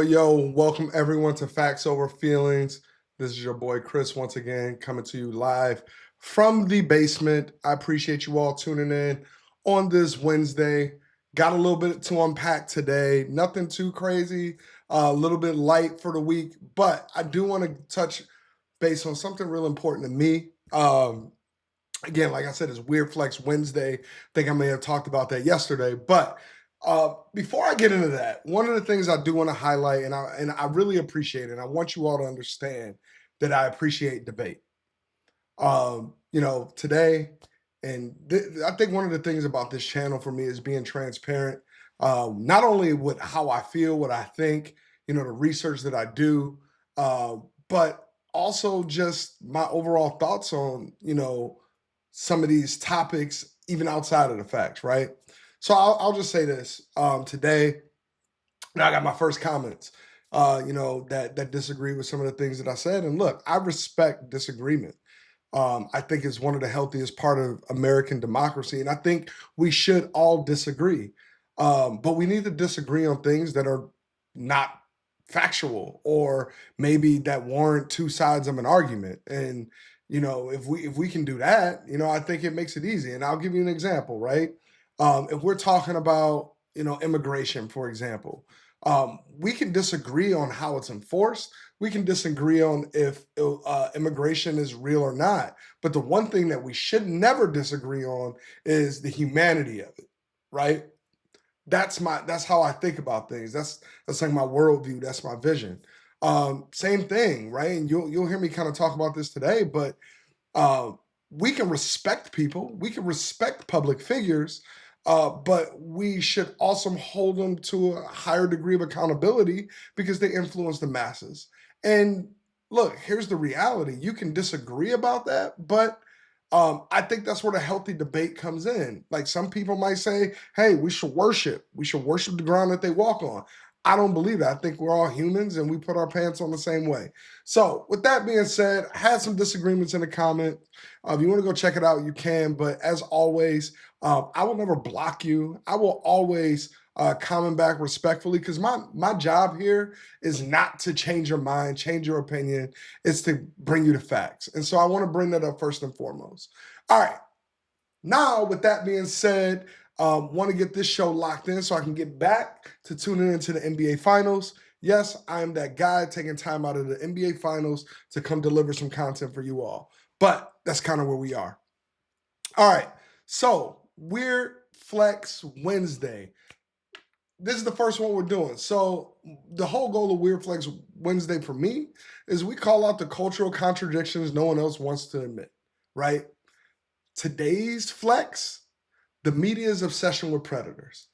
Yo, welcome everyone to Facts Over Feelings. This is your boy Chris once again coming to you live from the basement. I appreciate you all tuning in on this Wednesday. Got a little bit to unpack today. Nothing too crazy, a little bit light for the week, but I do want to touch base on something real important to me. Again, like I said, it's Weird Flex Wednesday. I think I may have talked about that yesterday, but before I get into that, one of the things I do want to highlight, and I really appreciate it, and I want you all to understand that I appreciate debate. Today, and I think one of the things about this channel for me is being transparent, not only with how I feel, what I think, the research that I do, but also just my overall thoughts on, some of these topics, even outside of the facts, right? So I'll just say this today. Now I got my first comments, that disagree with some of the things that I said. And look, I respect disagreement. I think it's one of the healthiest part of American democracy, and I think we should all disagree. But we need to disagree on things that are not factual, or maybe that warrant two sides of an argument. And if we can do that, I think it makes it easy. And I'll give you an example, right? If we're talking about, immigration, for example, we can disagree on how it's enforced. We can disagree on if immigration is real or not. But the one thing that we should never disagree on is the humanity of it, right? That's how I think about things. That's like my worldview. That's my vision. Same thing, right? And you'll hear me kind of talk about this today, but we can respect people. We can respect public figures, but we should also hold them to a higher degree of accountability because they influence the masses. And look, here's the reality. You can disagree about that, but I think that's where the healthy debate comes in. Like, some people might say, hey, we should worship. We should worship the ground that they walk on. I don't believe that. I think we're all humans and we put our pants on the same way. So with that being said, I had some disagreements in the comment. If you want to go check it out, you can. But as always, I will never block you. I will always comment back respectfully, because my job here is not to change your mind, change your opinion. It's to bring you the facts. And so I want to bring that up first and foremost. All right. Now, with that being said, want to get this show locked in so I can get back to tuning into the NBA Finals. Yes, I am that guy taking time out of the NBA Finals to come deliver some content for you all. But that's kind of where we are. All right, so Weird Flex Wednesday. This is the first one we're doing. So the whole goal of Weird Flex Wednesday for me is we call out the cultural contradictions no one else wants to admit, right? Today's flex, the media's obsession with predators.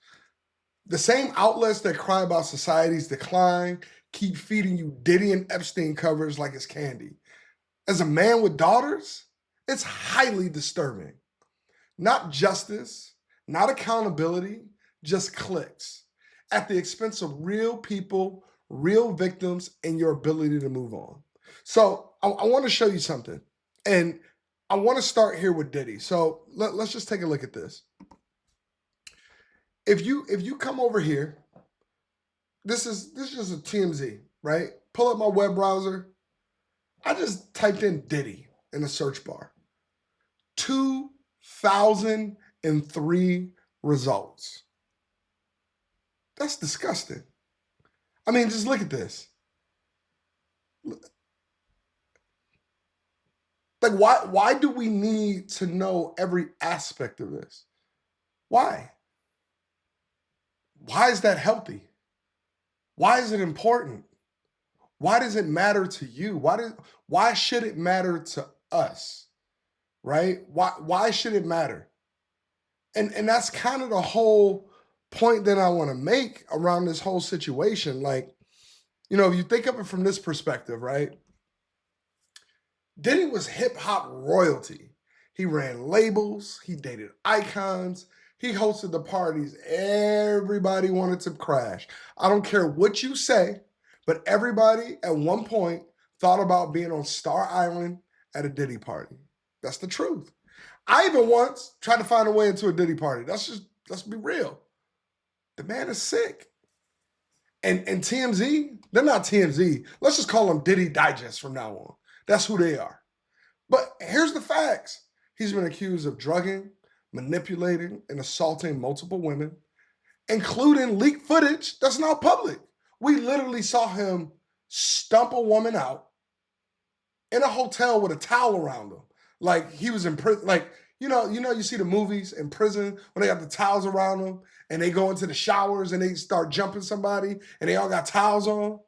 The same outlets that cry about society's decline keep feeding you Diddy and Epstein covers like it's candy. As a man with daughters, it's highly disturbing. Not justice, not accountability, just clicks at the expense of real people, real victims, and your ability to move on. So I want to show you something. And I want to start here with Diddy. So let's just take a look at this. If you come over here, this is just a TMZ, right? Pull up my web browser. I just typed in Diddy in the search bar. 2,003 results. That's disgusting. I mean, just look at this. Like, why do we need to know every aspect of this? Why? Why is that healthy? Why is it important? Why does it matter to you? Why should it matter to us? Right? Why should it matter? And that's kind of the whole point that I want to make around this whole situation. Like, if you think of it from this perspective, right? Diddy was hip hop royalty. He ran labels, he dated icons, he hosted the parties everybody wanted to crash. I don't care what you say, but everybody at one point thought about being on Star Island at a Diddy party. That's the truth. I even once tried to find a way into a Diddy party. Let's be real. The man is sick. And TMZ, they're not TMZ. Let's just call them Diddy Digest from now on. That's who they are. But here's the facts. He's been accused of drugging, manipulating, and assaulting multiple women, including leaked footage that's now public. We literally saw him stump a woman out in a hotel with a towel around him. Like he was in prison. Like, you see the movies in prison when they got the towels around them and they go into the showers and they start jumping somebody and they all got towels on.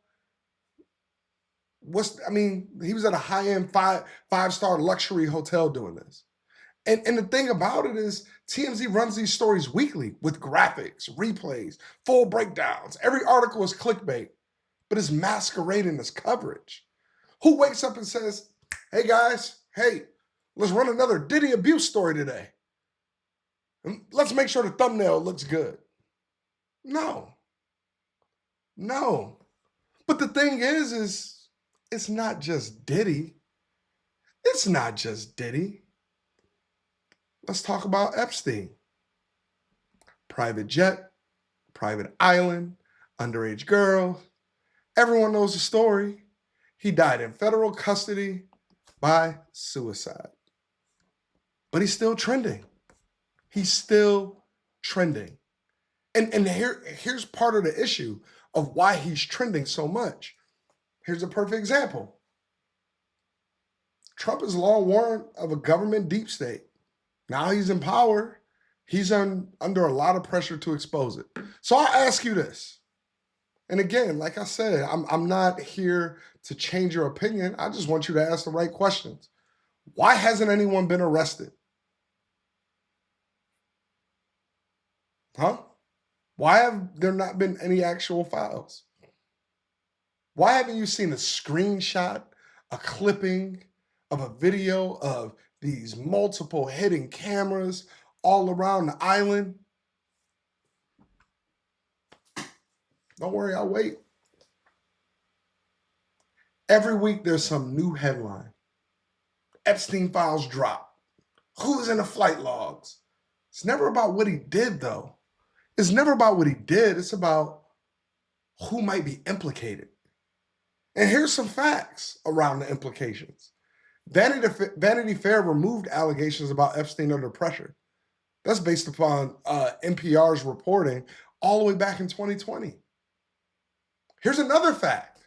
He was at a high-end five-star luxury hotel doing this. And the thing about it is TMZ runs these stories weekly with graphics, replays, full breakdowns. Every article is clickbait, but it's masquerading as coverage. Who wakes up and says, hey guys, let's run another Diddy abuse story today. And let's make sure the thumbnail looks good. No. But the thing is it's not just Diddy. It's not just Diddy. Let's talk about Epstein. Private jet, private island, underage girl. Everyone knows the story. He died in federal custody by suicide. But he's still trending. He's still trending. And here's part of the issue of why he's trending so much. Here's a perfect example. Trump is law warrant of a government deep state. Now he's in power. He's under a lot of pressure to expose it. So I'll ask you this. And again, like I said, I'm not here to change your opinion. I just want you to ask the right questions. Why hasn't anyone been arrested? Huh? Why have there not been any actual files? Why haven't you seen a screenshot, a clipping of a video of these multiple hidden cameras all around the island? Don't worry, I'll wait. Every week there's some new headline. Epstein files drop. Who's in the flight logs? It's never about what he did, though. It's never about what he did. It's about who might be implicated. And here's some facts around the implications. Vanity Fair removed allegations about Epstein under pressure. That's based upon NPR's reporting all the way back in 2020. Here's another fact.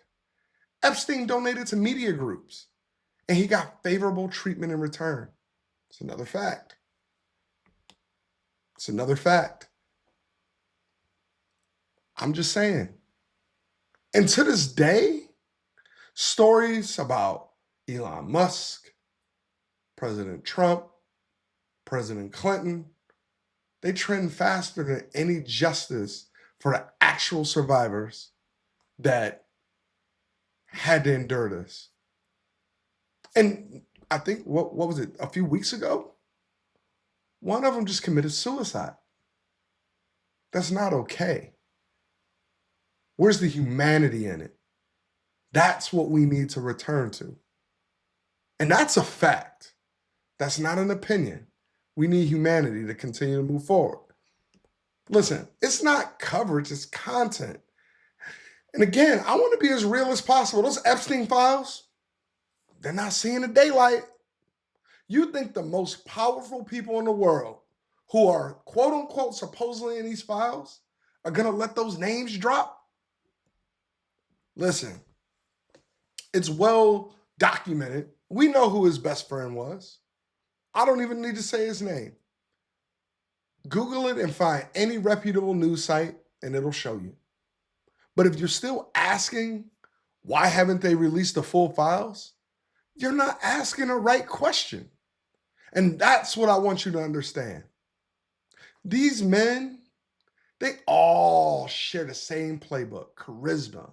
Epstein donated to media groups, and he got favorable treatment in return. It's another fact. It's another fact. I'm just saying. And to this day, stories about Elon Musk, President Trump, President Clinton, they trend faster than any justice for the actual survivors that had to endure this. And I think, what was it, a few weeks ago? One of them just committed suicide. That's not okay. Where's the humanity in it? That's what we need to return to. And that's a fact. That's not an opinion. We need humanity to continue to move forward. Listen, it's not coverage, it's content. And again, I want to be as real as possible. Those Epstein files, they're not seeing the daylight. You think the most powerful people in the world who are quote unquote supposedly in these files are going to let those names drop? Listen, it's well documented. We know who his best friend was. I don't even need to say his name. Google it and find any reputable news site and it'll show you. But if you're still asking, why haven't they released the full files? You're not asking the right question. And that's what I want you to understand. These men, they all share the same playbook: charisma,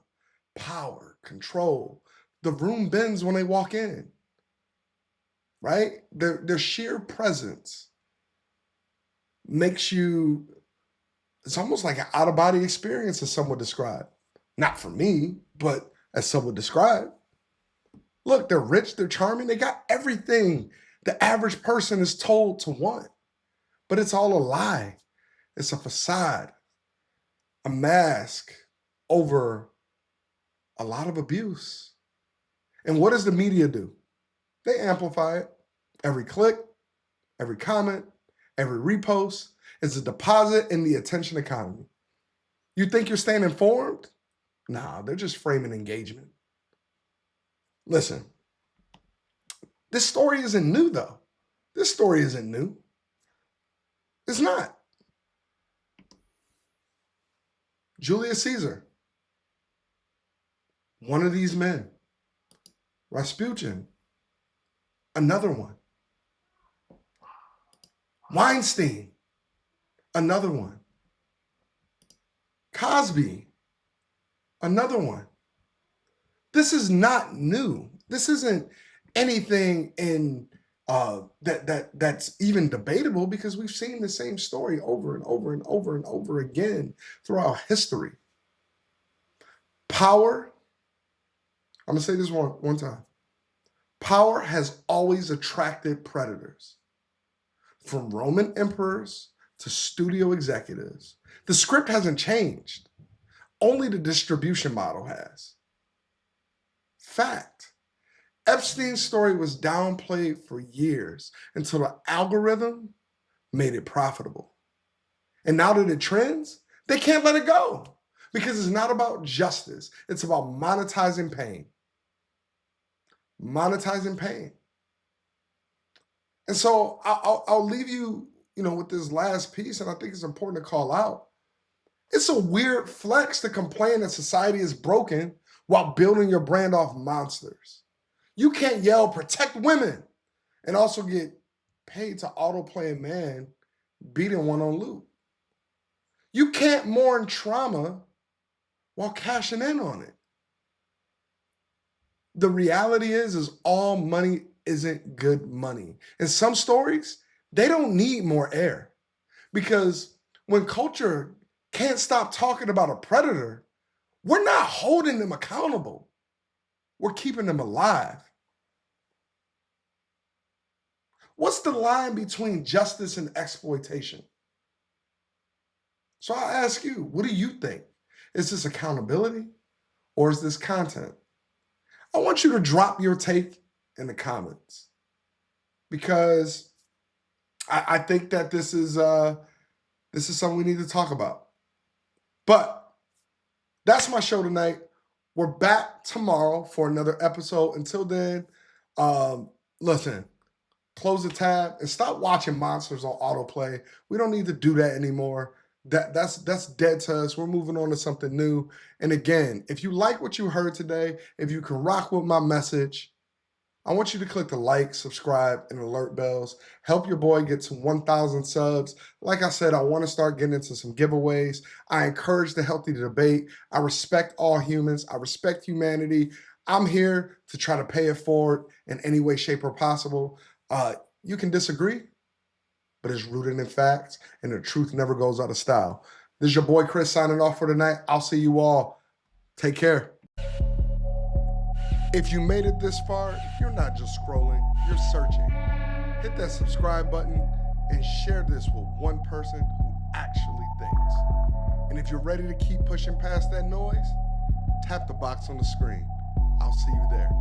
power, control. The room bends when they walk in, right? Their sheer presence makes you, it's almost like an out-of-body experience, as some would describe. Not for me, but as some would describe. Look, they're rich, they're charming, they got everything the average person is told to want. But it's all a lie. It's a facade, a mask over a lot of abuse. And what does the media do? They amplify it. Every click, every comment, every repost is a deposit in the attention economy. You think you're staying informed? Nah, they're just framing engagement. Listen, this story isn't new though. This story isn't new. It's not. Julius Caesar, one of these men. Rasputin, another one. Weinstein, another one. Cosby, another one. This is not new. This isn't anything in that's even debatable, because we've seen the same story over and over and over and over again throughout history. Power, I'm gonna say this one time. Power has always attracted predators. From Roman emperors to studio executives. The script hasn't changed. Only the distribution model has. Fact. Epstein's story was downplayed for years until the algorithm made it profitable. And now that it trends, they can't let it go, because it's not about justice. It's about monetizing pain. Monetizing pain. And so I'll leave you, with this last piece, and I think it's important to call out. It's a weird flex to complain that society is broken while building your brand off monsters. You can't yell, protect women, and also get paid to autoplay a man beating one on loop. You can't mourn trauma while cashing in on it. The reality is all money isn't good money. And some stories, they don't need more air, because when culture can't stop talking about a predator, we're not holding them accountable. We're keeping them alive. What's the line between justice and exploitation? So I ask you, what do you think? Is this accountability or is this content? I want you to drop your take in the comments, because I think that this is something we need to talk about. But that's my show tonight. We're back tomorrow for another episode. Until then, listen, close the tab and stop watching monsters on autoplay. We don't need to do that anymore. That's dead to us. We're moving on to something new. And again, if you like what you heard today, if you can rock with my message, I want you to click the like, subscribe, and alert bells. Help your boy get to 1,000 subs. Like I said, I want to start getting into some giveaways. I encourage the healthy debate. I respect all humans. I respect humanity. I'm here to try to pay it forward in any way, shape, or possible. You can disagree, but it's rooted in facts, and the truth never goes out of style. This is your boy Chris signing off for tonight. I'll see you all. Take care. If you made it this far, you're not just scrolling, you're searching. Hit that subscribe button and share this with one person who actually thinks. And if you're ready to keep pushing past that noise, tap the box on the screen. I'll see you there.